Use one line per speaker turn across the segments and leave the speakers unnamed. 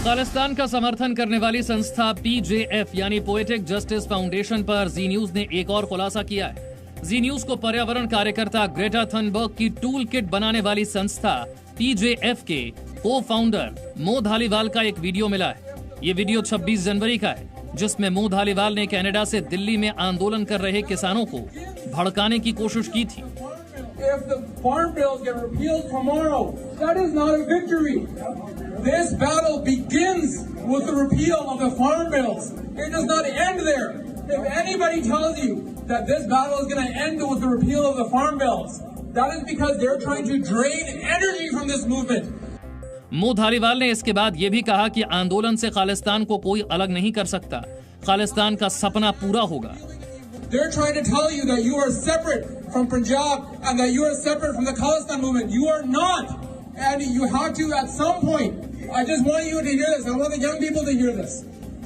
खालिस्तान का समर्थन करने वाली संस्था PJF यानी पोएटिक जस्टिस फाउंडेशन पर जी न्यूज ने एक और खुलासा किया है। जी न्यूज को पर्यावरण कार्यकर्ता ग्रेटा थनबर्ग की टूल किट बनाने वाली संस्था PJF के को फाउंडर मो धालीवाल का एक वीडियो मिला है। ये वीडियो 26 जनवरी का है, जिसमें मो धालीवाल ने कनाडा से दिल्ली में आंदोलन कर रहे किसानों को भड़काने की कोशिश की थी।
If the farm bills get repealed tomorrow, that is not a victory. This battle begins with the repeal of the farm bills. It does not end there. If anybody tells you that this battle is going to end with the repeal of the farm bills, that is because they're trying to drain energy from this movement.
मो धालीवाल ने इसके बाद ये भी कहा कि आंदोलन से खालिस्तान को कोई अलग नहीं कर सकता, खालिस्तान का सपना पूरा होगा।
They're trying to tell you that you are separate from Punjab and that you are separate from the Khalistan movement. You are not, and you have to at some point. I just want you to hear this. I want the young people to hear this.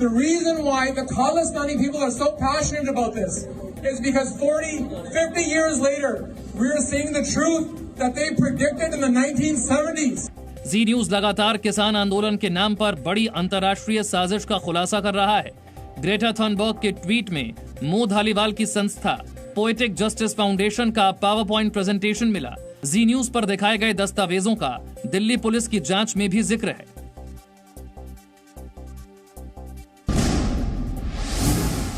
The reason why the Khalistani people are so passionate about this is because 40, 50 years later, we are seeing the truth that they predicted in the 1970s.
Zee News लगातार किसान आंदोलन के नाम पर बड़ी अंतर्राष्ट्रीय साजिश का खुलासा कर रहा है। ग्रेटा थनबर्ग के ट्वीट में मो धालीवाल की संस्था पोएटिक जस्टिस फाउंडेशन का पावर पॉइंट प्रेजेंटेशन मिला। जी न्यूज पर दिखाए गए दस्तावेजों का दिल्ली पुलिस की जांच में भी जिक्र है।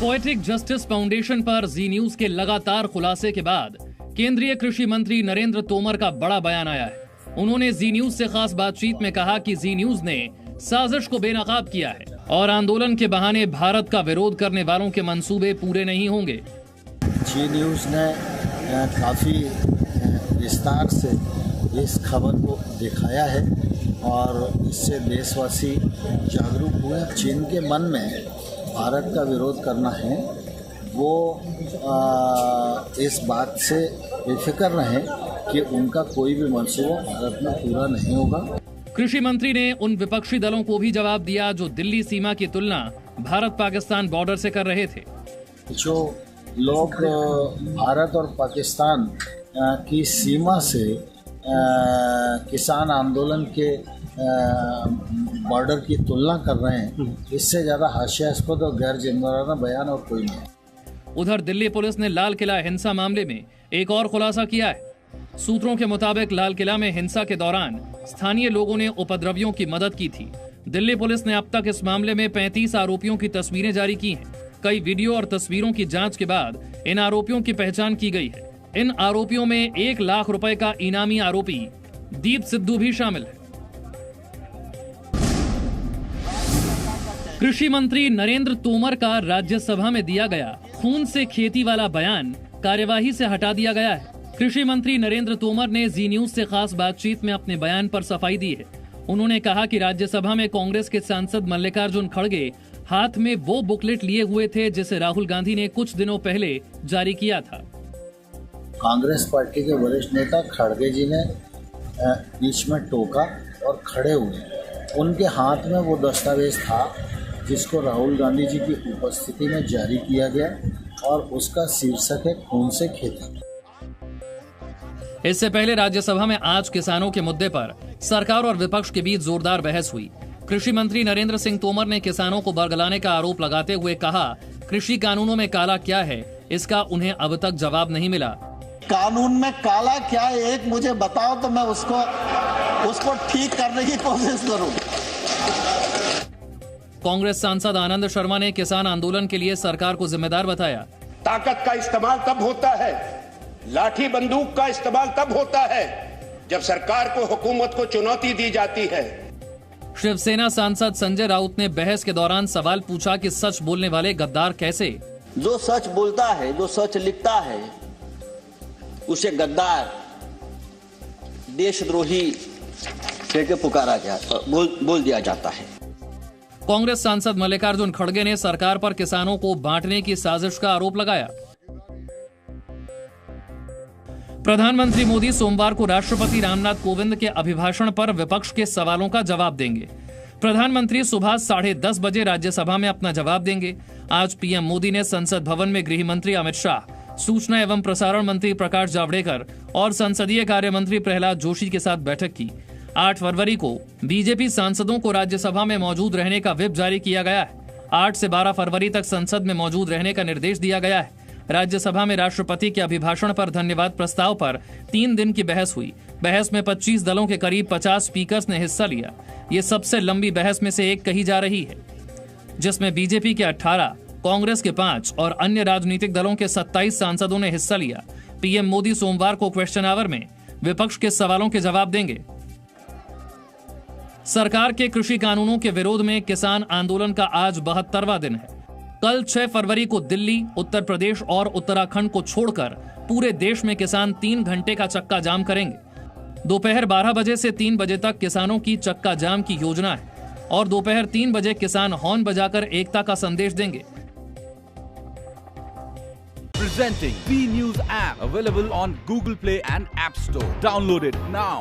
पोएटिक जस्टिस फाउंडेशन पर जी न्यूज के लगातार खुलासे के बाद केंद्रीय कृषि मंत्री नरेंद्र तोमर का बड़ा बयान आया है। उन्होंने जी न्यूज से खास बातचीत में कहा कि जी न्यूज ने साजिश को बेनकाब किया है और आंदोलन के बहाने भारत का विरोध करने वालों के मंसूबे पूरे नहीं होंगे।
जी न्यूज ने काफी विस्तार से इस खबर को दिखाया है और इससे देशवासी जागरूक हुए। जिनके मन में भारत का विरोध करना है वो इस बात से बेफिक्र रहें कि उनका कोई भी मंसूबा भारत में पूरा नहीं होगा।
कृषि मंत्री ने उन विपक्षी दलों को भी जवाब दिया जो दिल्ली सीमा की तुलना भारत पाकिस्तान बॉर्डर से कर रहे थे।
जो लोग भारत और पाकिस्तान की सीमा से किसान आंदोलन के बॉर्डर की तुलना कर रहे हैं, इससे ज्यादा हास्यास्पद और गैर जिम्मेदाराना बयान और कोई नहीं।
उधर दिल्ली पुलिस ने लाल किला हिंसा मामले में एक और खुलासा किया है। सूत्रों के मुताबिक लाल किला में हिंसा के दौरान स्थानीय लोगों ने उपद्रवियों की मदद की थी। दिल्ली पुलिस ने अब तक इस मामले में 35 आरोपियों की तस्वीरें जारी की हैं। कई वीडियो और तस्वीरों की जांच के बाद इन आरोपियों की पहचान की गई है। इन आरोपियों में 1 लाख रुपए का इनामी आरोपी दीप सिद्धू भी शामिल है। कृषि मंत्री नरेंद्र तोमर का राज्यसभा में दिया गया खून से खेती वाला बयान कार्यवाही से हटा दिया गया है। कृषि मंत्री नरेंद्र तोमर ने जी न्यूज से खास बातचीत में अपने बयान पर सफाई दी है। उन्होंने कहा कि राज्यसभा में कांग्रेस के सांसद मल्लिकार्जुन खड़गे हाथ में वो बुकलेट लिए हुए थे जिसे राहुल गांधी ने कुछ दिनों पहले जारी किया था।
कांग्रेस पार्टी के वरिष्ठ नेता खड़गे जी ने बीच में टोका और खड़े हुए। उनके हाथ में वो दस्तावेज था जिसको राहुल गांधी जी की उपस्थिति में जारी किया गया और उसका शीर्षक है खून से खेती।
इससे पहले राज्यसभा में आज किसानों के मुद्दे पर सरकार और विपक्ष के बीच जोरदार बहस हुई। कृषि मंत्री नरेंद्र सिंह तोमर ने किसानों को बरगलाने का आरोप लगाते हुए कहा, कृषि कानूनों में काला क्या है, इसका उन्हें अब तक जवाब नहीं मिला।
कानून में काला क्या है, एक मुझे बताओ तो मैं उसको ठीक करने की कोशिश करूं।
कांग्रेस सांसद आनंद शर्मा ने किसान आंदोलन के लिए सरकार को जिम्मेदार बताया।
ताकत का इस्तेमाल तब होता है, लाठी बंदूक का इस्तेमाल तब होता है जब सरकार को हुकूमत को चुनौती दी जाती है।
शिवसेना सांसद संजय राउत ने बहस के दौरान सवाल पूछा कि सच बोलने वाले गद्दार कैसे?
जो सच बोलता है, जो सच लिखता है, उसे गद्दार, देशद्रोही कहकर पुकारा जाता, बोल दिया जाता है।
कांग्रेस सांसद मल्लिकार्जुन खड़गे ने सरकार पर किसानों को बांटने की साजिश का आरोप लगाया। प्रधानमंत्री मोदी सोमवार को राष्ट्रपति रामनाथ कोविंद के अभिभाषण पर विपक्ष के सवालों का जवाब देंगे। प्रधानमंत्री सुबह 10:30 बजे राज्यसभा में अपना जवाब देंगे। आज पीएम मोदी ने संसद भवन में गृह मंत्री अमित शाह, सूचना एवं प्रसारण मंत्री प्रकाश जावड़ेकर और संसदीय कार्य मंत्री प्रहलाद जोशी के साथ बैठक की। 8 फरवरी को बीजेपी सांसदों को राज्यसभा में मौजूद रहने का व्हिप जारी किया गया है। 8 से 12 फरवरी तक संसद में मौजूद रहने का निर्देश दिया गया है। राज्यसभा में राष्ट्रपति के अभिभाषण पर धन्यवाद प्रस्ताव पर 3 दिन की बहस हुई। बहस में 25 दलों के करीब 50 स्पीकर्स ने हिस्सा लिया। ये सबसे लंबी बहस में से एक कही जा रही है, जिसमें बीजेपी के 18, कांग्रेस के 5 और अन्य राजनीतिक दलों के 27 सांसदों ने हिस्सा लिया। पीएम मोदी सोमवार को क्वेश्चन आवर में विपक्ष के सवालों के जवाब देंगे। सरकार के कृषि कानूनों के विरोध में किसान आंदोलन का आज 72वां दिन है। कल 6 फरवरी को दिल्ली, उत्तर प्रदेश और उत्तराखंड को छोड़कर पूरे देश में किसान 3 घंटे का चक्का जाम करेंगे। दोपहर 12 बजे से 3 बजे तक किसानों की चक्का जाम की योजना है और दोपहर 3 बजे किसान हॉर्न बजाकर एकता का संदेश देंगे।
Presenting B News app, available on Google Play and App Store. Download it now.